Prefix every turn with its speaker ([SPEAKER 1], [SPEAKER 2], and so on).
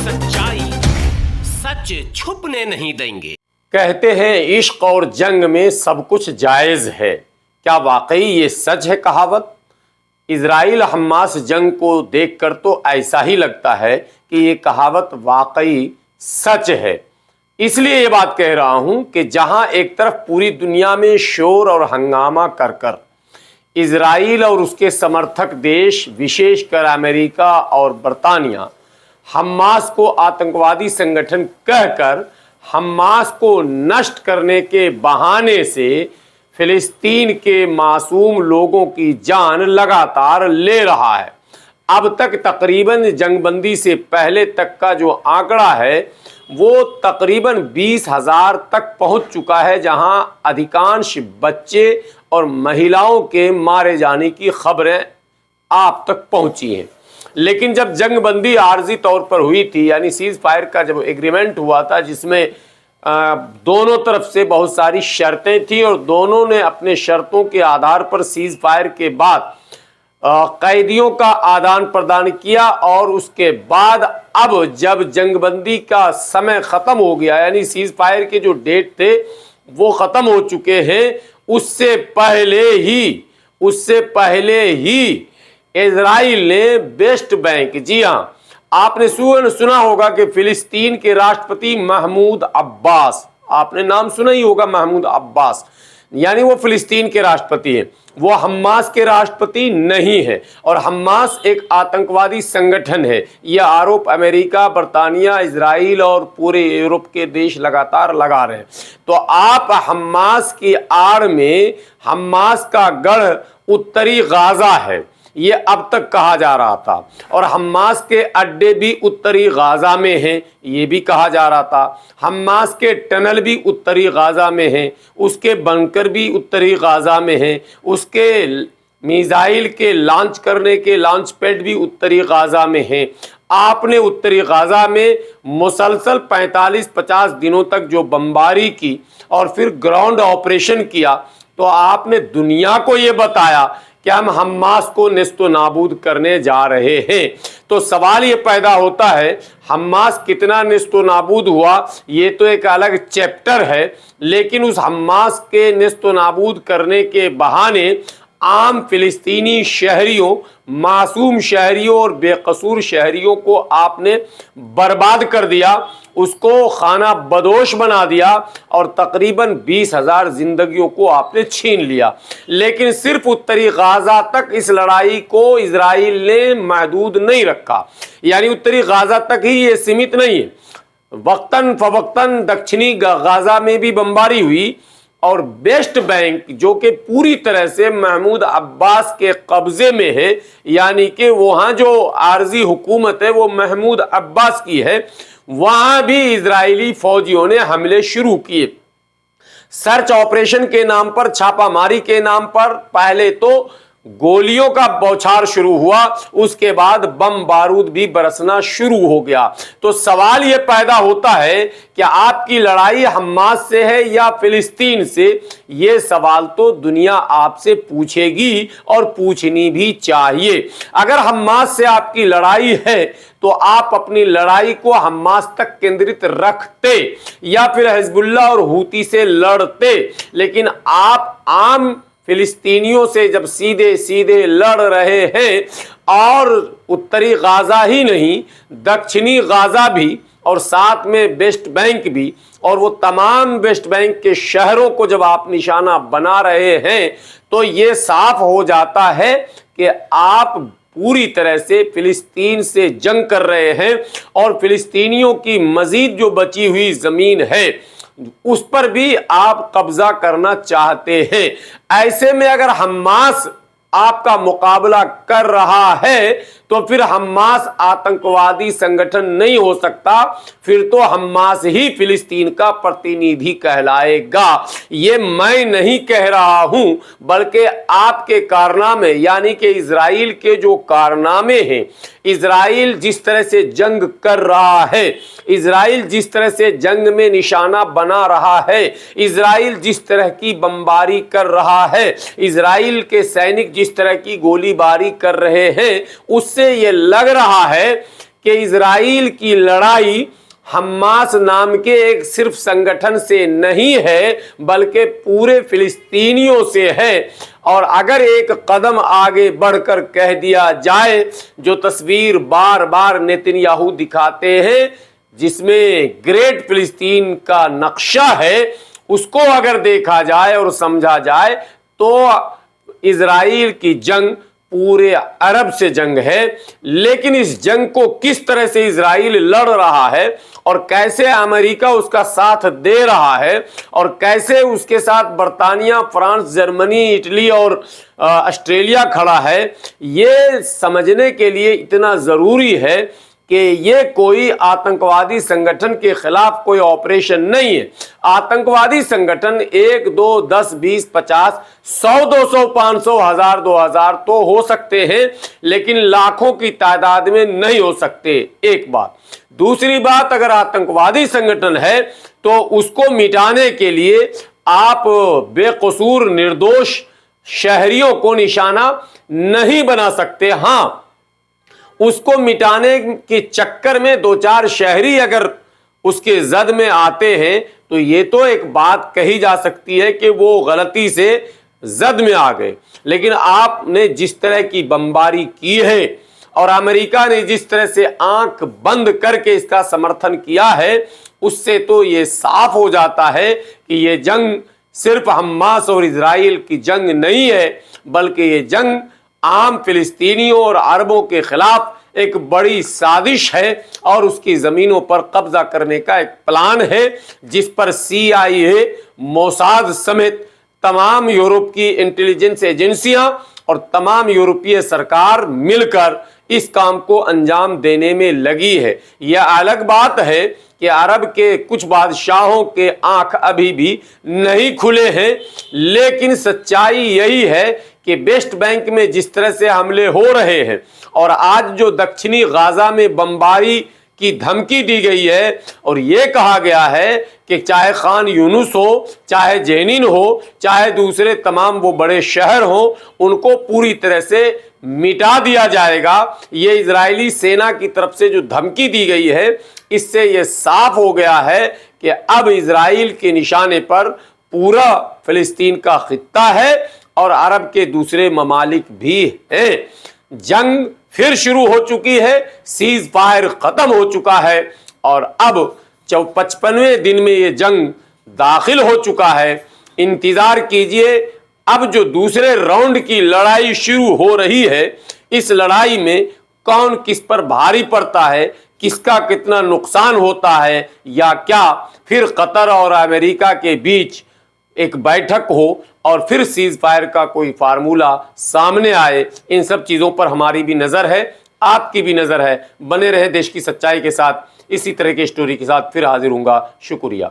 [SPEAKER 1] सच्चाई सच छुपने नहीं देंगे।
[SPEAKER 2] कहते हैं इश्क और जंग में सब कुछ जायज है, क्या वाकई ये सच है कहावत? इजराइल हमास जंग को देखकर तो ऐसा ही लगता है कि ये कहावत वाकई सच है। इसलिए ये बात कह रहा हूं कि जहां एक तरफ पूरी दुनिया में शोर और हंगामा कर कर इजराइल और उसके समर्थक देश, विशेषकर अमेरिका और बरतानिया, हमास को आतंकवादी संगठन कहकर हमास को नष्ट करने के बहाने से फिलिस्तीन के मासूम लोगों की जान लगातार ले रहा है। अब तक तकरीबन जंगबंदी से पहले तक का जो आंकड़ा है वो तकरीबन 20,000 तक पहुंच चुका है, जहां अधिकांश बच्चे और महिलाओं के मारे जाने की खबरें आप तक पहुंची हैं। लेकिन जब जंगबंदी आर्जी तौर पर हुई थी, यानी सीज फायर का जब एग्रीमेंट हुआ था, जिसमें दोनों तरफ से बहुत सारी शर्तें थी और दोनों ने अपने शर्तों के आधार पर सीज फायर के बाद कैदियों का आदान प्रदान किया, और उसके बाद अब जब जंगबंदी का समय खत्म हो गया, यानी सीज फायर के जो डेट थे वो खत्म हो चुके हैं, उससे पहले ही इजराइल ने वेस्ट बैंक, जी हां, आपने सुना होगा कि फिलिस्तीन के राष्ट्रपति महमूद अब्बास, आपने नाम सुना ही होगा, महमूद अब्बास, यानी वो फिलिस्तीन के राष्ट्रपति हैं, वो हमास के राष्ट्रपति नहीं है। और हमास एक आतंकवादी संगठन है, यह आरोप अमेरिका, बरतानिया, इजराइल और पूरे यूरोप के देश लगातार लगा रहे हैं। तो आप हमास की आड़ में, हमास का गढ़ उत्तरी गाजा है, ये अब तक कहा जा रहा था, और हमास के अड्डे भी उत्तरी गाजा में हैं, ये भी कहा जा रहा था। हमास के टनल भी उत्तरी गाजा में हैं, उसके बंकर भी उत्तरी गाजा में हैं, उसके मिसाइल के लॉन्च करने के लॉन्च पैड भी उत्तरी गाजा में हैं। आपने उत्तरी गाजा में मुसलसल 45-50 दिनों तक जो बमबारी की और फिर ग्राउंड ऑपरेशन किया, तो आपने दुनिया को ये बताया कि हम हमास को नेस्तो नाबूद करने जा रहे हैं। तो सवाल ये पैदा होता है, हमास कितना नेस्तो नाबूद हुआ ये तो एक अलग चैप्टर है, लेकिन उस हमास के नेस्तो नाबूद करने के बहाने आम फिलिस्तीनी शहरियों, मासूम शहरियों और बेकसूर शहरियों को आपने बर्बाद कर दिया, उसको खाना बदोश बना दिया, और तकरीबन 20,000 जिंदगियों को आपने छीन लिया। लेकिन सिर्फ उत्तरी गाजा तक इस लड़ाई को इजराइल ने महदूद नहीं रखा, यानी उत्तरी गाजा तक ही ये सीमित नहीं है। वक्तन फवक्तन दक्षिणी गाजा में भी बमबारी हुई, और वेस्ट बैंक जो कि पूरी तरह से महमूद अब्बास के कब्जे में है, यानी कि वहां जो आर्जी हुकूमत है वो महमूद अब्बास की है, वहां भी इजरायली फौजियों ने हमले शुरू किए। सर्च ऑपरेशन के नाम पर, छापामारी के नाम पर पहले तो गोलियों का बौछार शुरू हुआ, उसके बाद बम बारूद भी बरसना शुरू हो गया। तो सवाल यह पैदा होता है कि आपकी लड़ाई हमास से है या फिलिस्तीन से? ये सवाल तो दुनिया आपसे पूछेगी और पूछनी भी चाहिए। अगर हमास से आपकी लड़ाई है तो आप अपनी लड़ाई को हमास तक केंद्रित रखते या फिर हिजबुल्लाह और हूती से लड़ते, लेकिन आप आम फिलिस्तीनियों से जब सीधे सीधे लड़ रहे हैं, और उत्तरी गाजा ही नहीं, दक्षिणी गाजा भी, और साथ में वेस्ट बैंक भी, और वो तमाम वेस्ट बैंक के शहरों को जब आप निशाना बना रहे हैं, तो ये साफ हो जाता है कि आप पूरी तरह से फिलिस्तीन से जंग कर रहे हैं, और फिलिस्तीनियों की मजीद जो बची हुई जमीन है उस पर भी आप कब्जा करना चाहते हैं। ऐसे में अगर हमास आपका मुकाबला कर रहा है तो फिर हमास आतंकवादी संगठन नहीं हो सकता, फिर तो हमास ही फिलिस्तीन का प्रतिनिधि कहलाएगा। ये मैं नहीं कह रहा हूं, बल्कि आपके कारनामे, यानी कि इजराइल के जो कारनामे हैं, इजराइल जिस तरह से जंग कर रहा है, इजराइल जिस तरह से जंग में निशाना बना रहा है, इजराइल जिस तरह की बमबारी कर रहा है, इजराइल के सैनिक जिस तरह की गोलीबारी कर रहे हैं, उससे ये लग रहा है कि इजराइल की लड़ाई हमास नाम के एक सिर्फ संगठन से नहीं है, बल्कि पूरे फिलिस्तीनियों से है। और अगर एक कदम आगे बढ़कर कह दिया जाए, जो तस्वीर बार बार नेतन्याहू दिखाते हैं जिसमें ग्रेट फिलिस्तीन का नक्शा है, उसको अगर देखा जाए और समझा जाए तो इजराइल की जंग पूरे अरब से जंग है। लेकिन इस जंग को किस तरह से इजराइल लड़ रहा है और कैसे अमेरिका उसका साथ दे रहा है और कैसे उसके साथ बर्तानिया, फ्रांस, जर्मनी, इटली और ऑस्ट्रेलिया खड़ा है, ये समझने के लिए इतना ज़रूरी है कि ये कोई आतंकवादी संगठन के खिलाफ कोई ऑपरेशन नहीं है। आतंकवादी संगठन 1, 2, 10, 20, 50, 100, 200, 500, 1000, 2000 तो हो सकते हैं, लेकिन लाखों की तादाद में नहीं हो सकते। एक बात। दूसरी बात, अगर आतंकवादी संगठन है तो उसको मिटाने के लिए आप बेकसूर निर्दोष शहरियों को निशाना नहीं बना सकते। हाँ, उसको मिटाने के चक्कर में 2-4 शहरी अगर उसके जद में आते हैं तो ये तो एक बात कही जा सकती है कि वो गलती से जद में आ गए। लेकिन आपने जिस तरह की बमबारी की है और अमेरिका ने जिस तरह से आंख बंद करके इसका समर्थन किया है, उससे तो ये साफ हो जाता है कि ये जंग सिर्फ हमास और इजराइल की जंग नहीं है, बल्कि ये जंग आम फिलिस्तीनियों और अरबों के खिलाफ एक बड़ी साजिश है और उसकी ज़मीनों पर कब्जा करने का एक प्लान है, जिस पर CIA, मोसाद समेत तमाम यूरोप की इंटेलिजेंस एजेंसियां और तमाम यूरोपीय सरकार मिलकर इस काम को अंजाम देने में लगी है। यह अलग बात है कि अरब के कुछ बादशाहों के आंख अभी भी नहीं खुले हैं, लेकिन सच्चाई यही है कि वेस्ट बैंक में जिस तरह से हमले हो रहे हैं और आज जो दक्षिणी गाजा में बमबारी की धमकी दी गई है और ये कहा गया है कि चाहे खान यूनुस हो, चाहे जेनिन हो, चाहे दूसरे तमाम वो बड़े शहर हो, उनको पूरी तरह से मिटा दिया जाएगा, ये इजरायली सेना की तरफ से जो धमकी दी गई है, इससे ये साफ हो गया है कि अब इजराइल के निशाने पर पूरा फिलिस्तीन का खित्ता है और अरब के दूसरे ममालिक भी हैं। जंग फिर शुरू हो चुकी है, सीज फायर खत्म हो चुका है और अब 55वें दिन में ये जंग दाखिल हो चुका है। इंतजार कीजिए, अब जो दूसरे राउंड की लड़ाई शुरू हो रही है, इस लड़ाई में कौन किस पर भारी पड़ता है, किसका कितना नुकसान होता है, या क्या फिर कतर और अमेरिका के बीच एक बैठक हो और फिर सीज फायर का कोई फार्मूला सामने आए। इन सब चीज़ों पर हमारी भी नज़र है, आपकी भी नज़र है। बने रहे देश की सच्चाई के साथ। इसी तरह के स्टोरी के साथ फिर हाजिर होऊंगा। शुक्रिया।